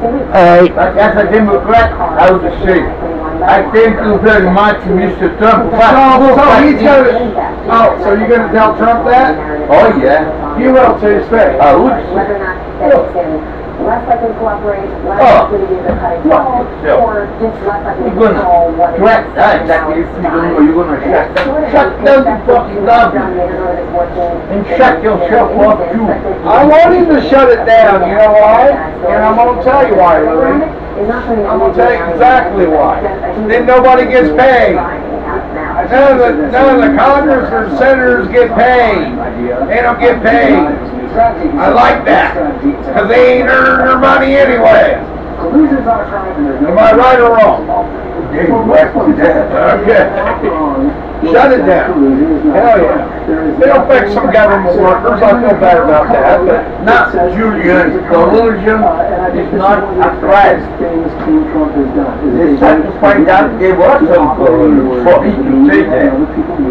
But as a Democrat, I would say, I thank you very much, Mr. Trump. So he's gonna. Oh, so you're gonna tell Trump that? Oh yeah. You will to his face. I would. Whether or not that makes him less likely to cooperate, less likely to be the cutting ball, or just less likely to control what it is. You're gonna shut down the fucking government and shut yourself up too. I want him to shut it down, you know why? And I'm gonna tell you why, Louie. I'm gonna tell you exactly why. Then nobody gets paid. None of the Congress or senators get paid. They don't get paid. I like that, because they ain't earning their money anyway. Am I right or wrong? Okay. Shut it down. Hell yeah. They affect some government workers. I feel bad about that, but not Julian. Collusion is not a crime. It's time to find out there was some collusion for me to say that.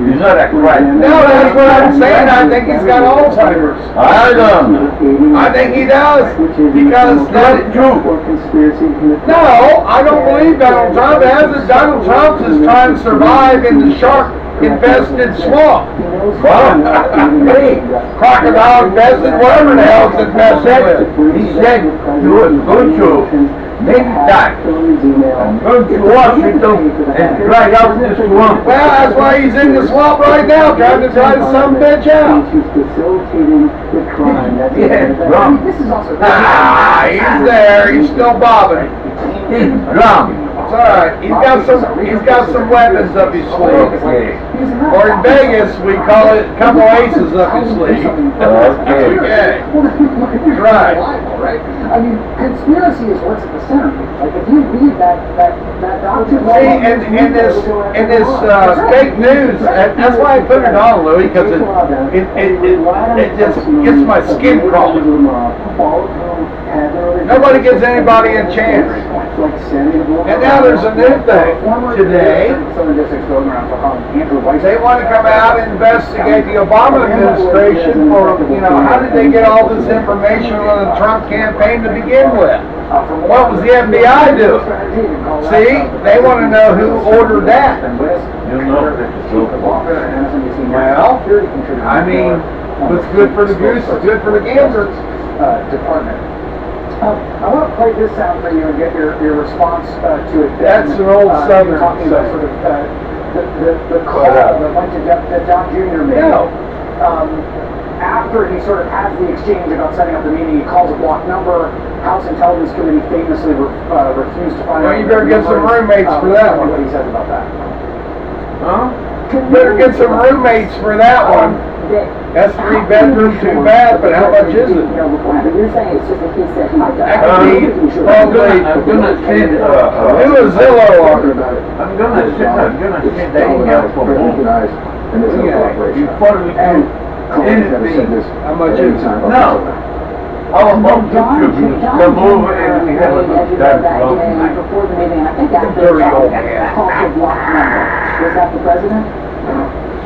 It's not a crime. No, that's what I'm saying. I think he's got Alzheimer's. I don't know. I think he does, because That's true. no, I don't believe Donald Trump has it. Donald Trump is trying to survive in the shark-infested swamp. Hey, Crocodile infested, whatever the hell it's infested with. he said he was going to make that. I'm going to Washington and dry out this swamp. Well, that's why he's in the swamp right now, trying to try some bitch out. Yeah, drunk. He's there. He's still bobbing. He's drunk. It's all right. He's got some weapons up his sleeve. Or in Vegas, we call it a couple aces up his sleeve. Okay. Right. I mean, conspiracy is what's at the center. Like, if you read that document. See, in this fake news, that's why I put it on, Louie, because it just gets my skin crawling. Nobody gives anybody a chance. And now there's a new thing today. They want to come out and investigate the Obama administration for, how did they get all this information on the Trump campaign to begin with? What was the FBI doing? See, they want to know who ordered that. Well, I mean, what's good for the goose is good for the gander. Department. I want to play this sound for you and get your response to it. That's an old Southern. Talking about sort of the call that went to that John Jr. made. No. After he sort of has the exchange about setting up the meeting, he calls a block number. House Intelligence Committee famously refused to find out. Well, you better get some roommates for that one. What he says about that. Huh? Better get some roommates for that one. That's 3 bedroom, 2 bath, but how much is it? You're saying it's just a he said, he said. That could be probably. I'm gonna send Do a Zillow order. I'm gonna send the email for both. Before we do anything. How much is it? No. How about you come over and we have a good time? Before the meeting, I think after Dirty old man. call for block number. Was that the president?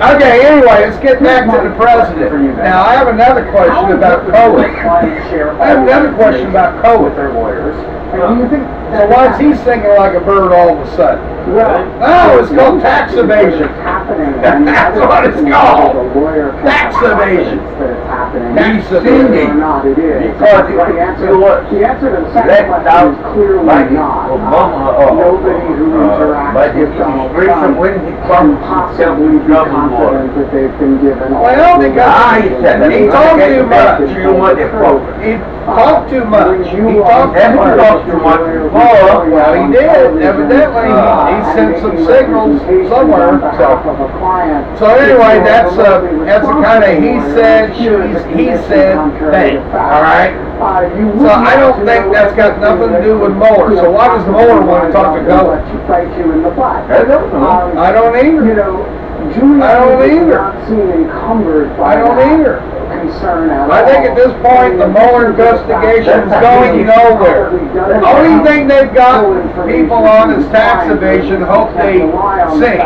Okay, anyway, let's get back to the president. Now, I have another question about Cohen. I have another question about Cohen. So why is he singing like a bird all of a sudden? Oh, it's called tax evasion. That's what it's called. Tax evasion. Tax evasion. Because it was let out by the Obama by the administration when he comes himself with government. Well, because he talked too much. You want the program. He talked too much. He talked Never talked too much before. Well, he did. Evidently, he sent some signals somewhere. So anyway, that's a kind of he said thing. All right. So I don't think that's got nothing to do with Mueller. So why does Mueller want to talk to Cohen? I don't know. I don't either. I don't either. I don't either. concern at all. I think at this point, the Mueller investigation is going nowhere. The only thing they've got people on is tax evasion, hope they sing.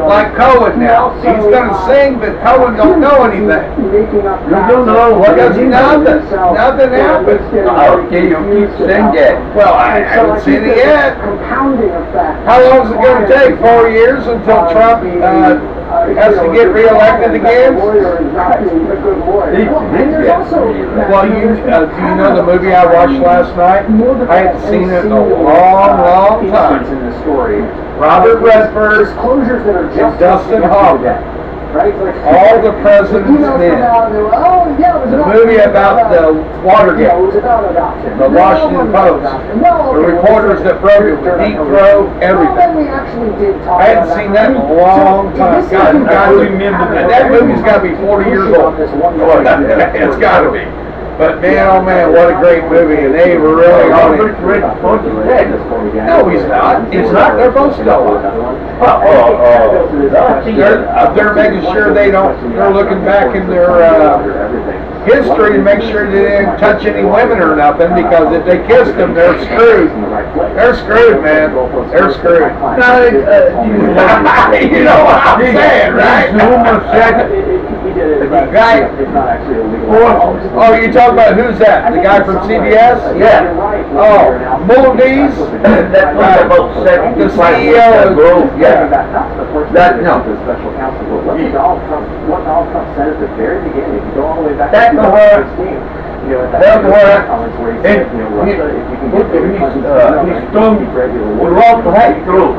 Like Cohen now. He's gonna sing, but Cohen don't know anything. You don't know what Because it is. nothing happened. Okay, you keep saying that. Well, I haven't seen it yet. Compounding effect. How long is it gonna take? 4 years until Trump, has to get reelected again? Well, Well, do you know the movie I watched last night? I hadn't seen it in a long time. In the story. Robert Redford Disclosures that are and just Dustin Hoffman. right? Like, All the President's emails Men. come out and they're like, oh, yeah, it was The about- movie about the Yeah, Watergate. it was about adoption. The No, Washington it wasn't about Post. adoption. No, The okay, reporters that broke it with deep throat, Well, everything. then we actually did talk I hadn't about seen that in a long So, time. this God, is- I remember that. That movie's gotta be 40 years old. It's gotta be. But man, oh man, what a great movie, and they were really on it. No, he's not. He's not. They're both still alive. They're making sure they don't, they're looking back in their, history to make sure they didn't touch any women or nothing, because if they kissed them, they're screwed. They're screwed, man. They're screwed. You know what I'm saying, right? The guy, oh, you talking about who's that? The guy from CBS? Yeah. Oh, Movies? That was about The 75 CEO years ago. yeah. That, no. What Donald Trump said at the very beginning, if you go all the way back That's to the word. 2016, you know, That's the word. where he And said, you know, Russia, if you can get the his tongue would walk right through.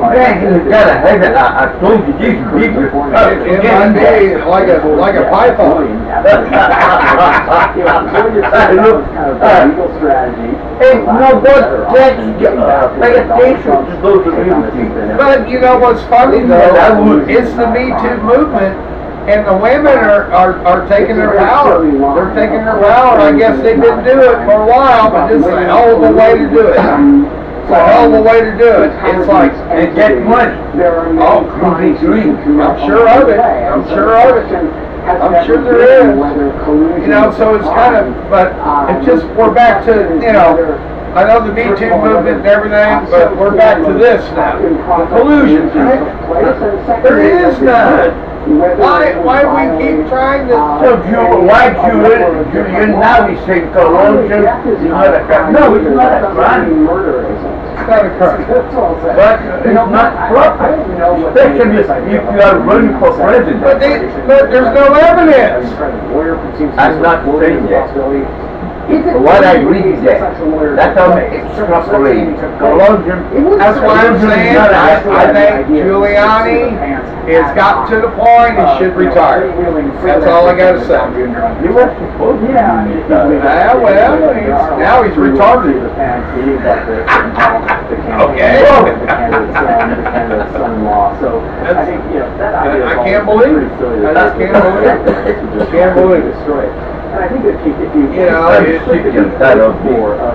Man, he's got a head, I told you, this big. It might be like a python. Legal strategy. Hey, no, but pay attention to those things. But you know what's funny though? It's the Me Too movement, and the women are taking their power. They're taking their power. I guess they didn't do it for a while, but this is a hell of a way to do it. It's a hell of a way to do it. It's like, And get money. oh, Complete dream. I'm sure of it. I'm sure of it. I'm sure there is. You know, so it's kind of, but it's just, we're back to, you know, I know the Me Too movement and everything, but we're back to this now. The collusion. There is none. Why we keep trying to... So Julian now he's saying collusion is not a crime. No, it's not a crime. It's not a crime. But it's not proper, especially if you are running for president. But there's no evidence. I'm not saying that. What I read is that's how it's properly collusion. That's why I'm saying, I think Giuliani has gotten to the point he should retire. That's all I gotta say. You were supposed to do this. Yeah, well, now he's retarded. Okay. I can't believe it. I just can't believe it. Can't believe it. And I think if you know, it's that of more of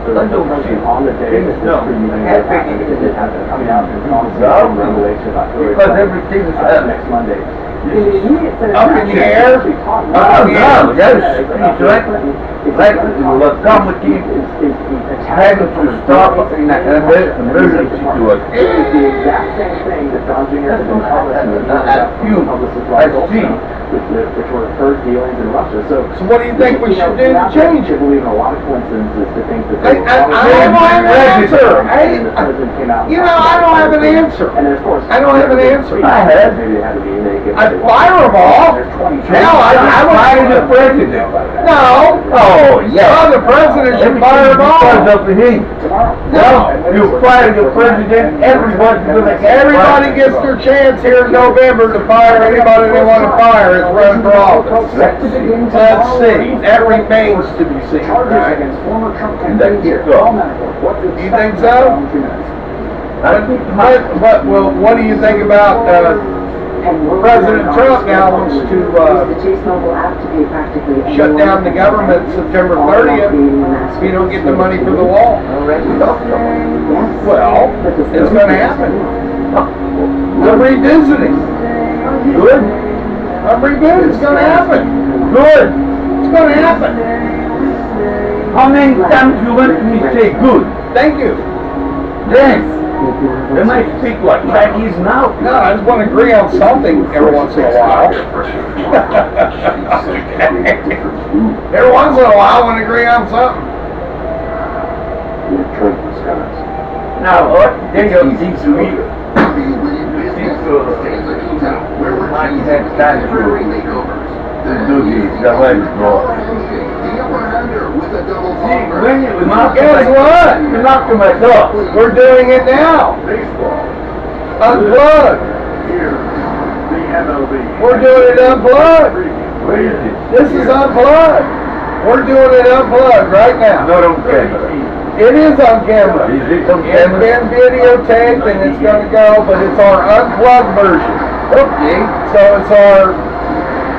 the president on the day that this did happen, coming out and on some revelation about because everything is next Monday. In the immediate sense, Up in the air? Up in the air? Yes, it's like the comedy is having to stop in an emergency to us. It is the exact same thing that Don Jr. has been publicizing, which were her dealings in Russia. So what do you think we should do to change I it? believe in a lot of coincidences to think that I don't have an answer. and the president came out. You know, I don't have an answer. And then of course, I don't have an answer. I have. Maybe they had to be naked. I'd fire them all. Hell, I would fire the president. No. Oh, yeah. No, the president should fire them all. Because of him. No. You fire the president, everyone's gonna get Everybody gets their chance here in November to fire anybody they want to fire that's running for office. Let's see. That remains to be seen, right? You think so? What do you think about President Trump now wants to shut down the government September 30th if you don't get the money for the wall? Well, it's going to happen. I'm revisiting. Good. I'm revisiting. It's going to happen. good. It's gonna happen. How many times you want me to say good? Thank you. Yes. Am I speak like Chinese now? No, I just want to agree on something every once in a while. Every once in a while, I want to agree on something. Now, what? Then you think to me. Guess what? You're not to myself. We're doing it now. Unplugged. We're doing it unplugged. Where is it? This is unplugged. We're doing it unplugged right now. Not on camera. It is on camera. Is it on It's camera? been videotaped and it's gonna go, but it's our unplugged version. Okay. So it's our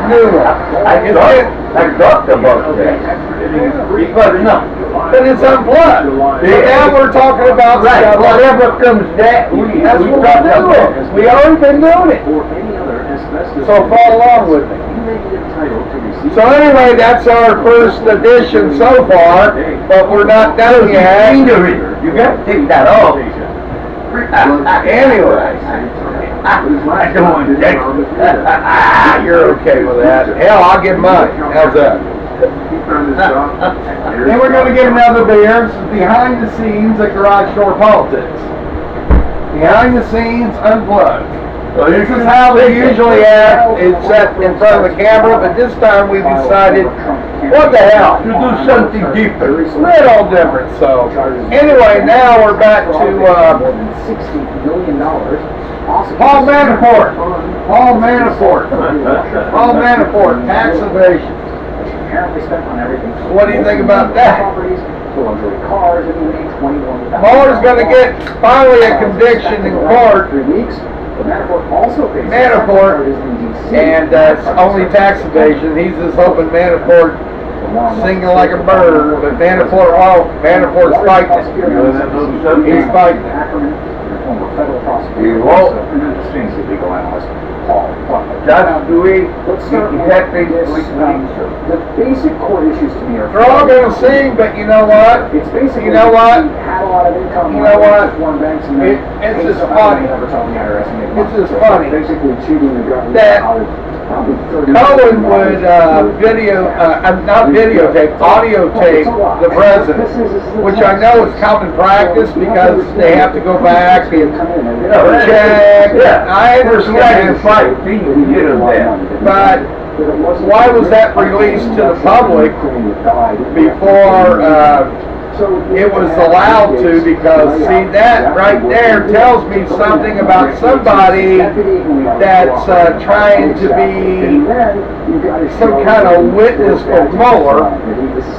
new one. I talked about that. But no. But it's unplugged. So now we're talking about Right, stuff. whatever comes that, That's what we're doing. We already been doing it. So follow along with me. So anyway, that's our first edition so far, but we're not done yet. You got to take that off. Anyway, I don't want that. you're okay with that. Hell, I'll get mine. How's that? Then we're going to get another beer. This is Behind the Scenes at Garage Door Politics. Behind the Scenes Unplugged. This is how they usually act. It's set in front of the camera, but this time we decided, what the hell? To do something different. Little different, so. Anyway, now we're back to, $60 million. Paul Manafort. Paul Manafort. Paul Manafort, tax evasion. Apparently spent on everything. What do you think about that? Properties, to luxury cars, and even a $21,000. Mueller's gonna get finally a conviction in court. 3 weeks. But Manafort also faces Manafort, charges in D.C. and it's only tax evasion. He's just hoping Manafort singing like a bird, but Manafort's fighting it. He's fighting it. Ackerman, your former federal prosecutor, He won't. and then extremely legal analyst Paul. Just do it. Let's start It with happens this. with The basic core issues to me are. They're all gonna sing, but you know what? It's basically. You know what? He had a lot of income. You know what? Foreign banks and then. It's paid just somebody funny. Never told the IRS and made It's money. just funny Basically cheating the government. that out of probably $30 Cohen million. would not videotape, audio tape the president, which I know is common practice because they have to go back and check. I understand, but why was that released to the public before it was allowed to? Because see, that right there tells me something about somebody that's trying to be some kind of witness for Mueller,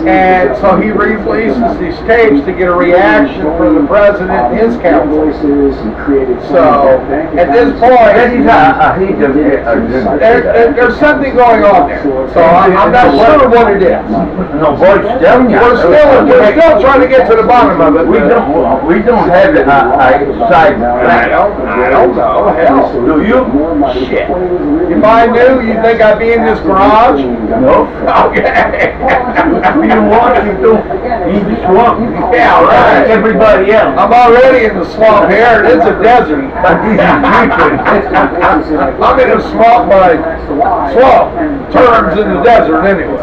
and so he releases these tapes to get a reaction from the president and his counsel. So at this point, there's something going on there. So I'm not sure what it is. No, boys, telling you. We're still trying to get to the bottom of it. We don't have a side. I don't know. Hell, Do you? Shit. if I knew, you think I'd be in this garage? No. Okay. You want to do in the swamp. Yeah, right. Everybody else. I'm already in the swamp here. It's a desert. I'm in a swamp by swamp. Terms in the desert anyway.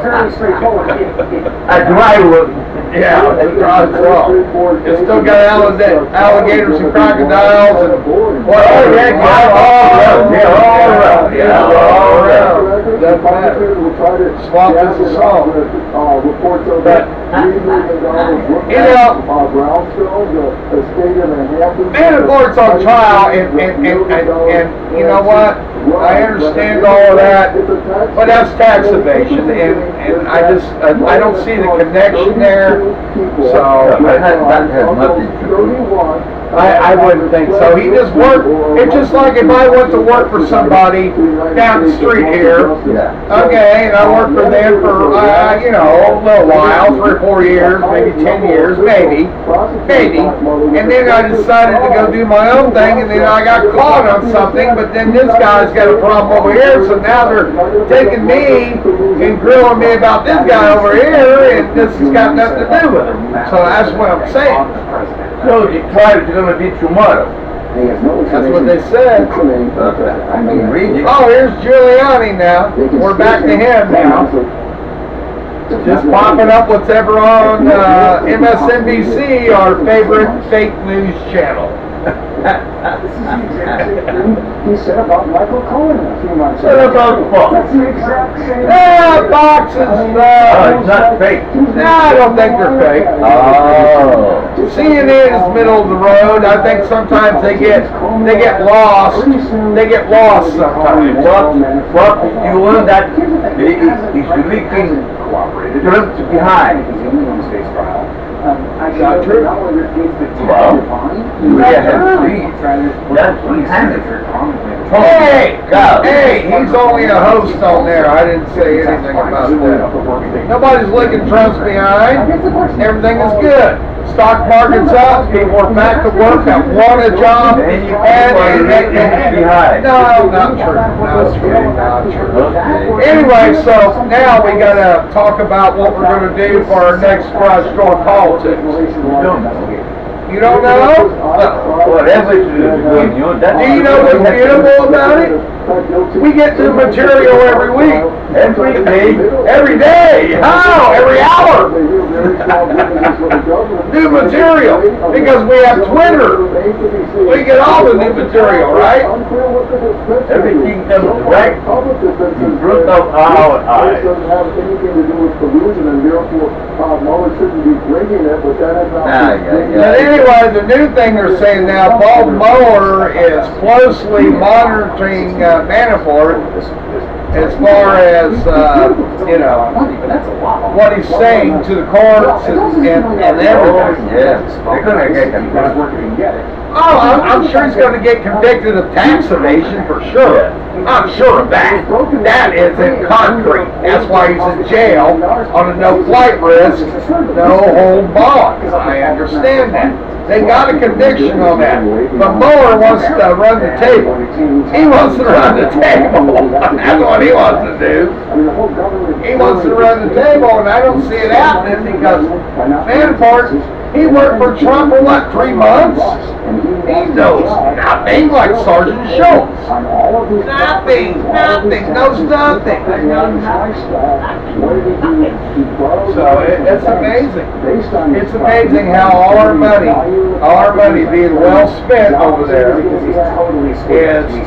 A dry one. Yeah, it's a dry swamp. It's still got alligators and crocodiles and what? Oh yeah, all around. Doesn't matter. Swamp is a swamp. But you know, Manafort's on trial, and you know what? I understand all of that, but that's tax evasion, and I don't see the connection there. So, that has nothing to do. I wouldn't think so. He just worked, it's just like if I went to work for somebody down the street here, Yeah. okay, and I worked for them for, you know, a little while, 3 or 4 years, maybe 10 years, maybe, and then I decided to go do my own thing, and then I got caught on something, but then this guy's got a problem over here, so now they're taking me and grilling me about this guy over here, and this has got nothing to do with him. So that's what I'm saying. So the trial is gonna be tomorrow. That's what they said. Okay. I can read it. Oh, here's Giuliani now. We're back to him now. Just popping up what's ever on MSNBC, our favorite fake news channel. This is the exact same thing he said about Michael Cohen a few months ago. What about Fox? That's the exact same Yeah, Fox is, Oh, it's not fake. no, I don't think they're fake. Oh. CNN is middle of the road. I think sometimes they get lost. They get lost sometimes. What you want that he's leaking Trump behind. Not true. Well, we have seen that's behind it. Hey, Go. hey, he's only a host on there. I didn't say anything about that. Nobody's licking Trump's behind. Everything is good. Stock market's up. People are back to work that want a job. No, not true. Not true. Not true. Anyway, so now we gotta talk about what we're gonna do for our next garage door politics. You don't know? Whatever is going on, that's. Do you know what's beautiful about it? We get new material every week. Every day. Every day. How? Every hour. New material. Because we have Twitter. We get all the new material, right? Everything comes right in front of our eyes. But anyway, the new thing they're saying now, Bob Mueller is closely monitoring Manafort as far as, you know, what he's saying to the courts and everything. Yeah, they're gonna get convicted. Oh, I'm sure he's going to get convicted of tax evasion for sure. I'm sure of that. That is in concrete. That's why he's in jail on a no-flight risk, no-hold bond. I understand that. They got a conviction on that. But Mueller wants to run the table. He wants to run the table. That's what he wants to do. He wants to run the table, and I don't see it happening because Manafort, he worked for Trump for what, 3 months? He knows nothing like Sergeant Schultz. Nothing, knows nothing. So it's amazing. It's amazing how all our money being well spent over there is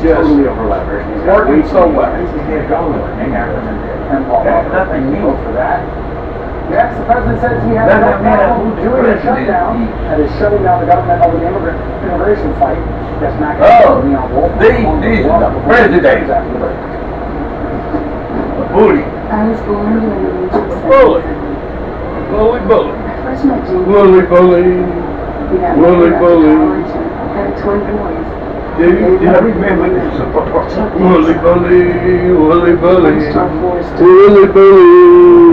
just working so well. Nothing new for that. Next, the president says he has no problem doing a shutdown and is shutting down the government over the immigration fight. Yes, Mac. Oh, these are the president. A bully. I was born in the age of Bully. 7. Bully. I first met Jim. Bully. We got married after college and had twin boys. I remember this. Bully. Tough boys too.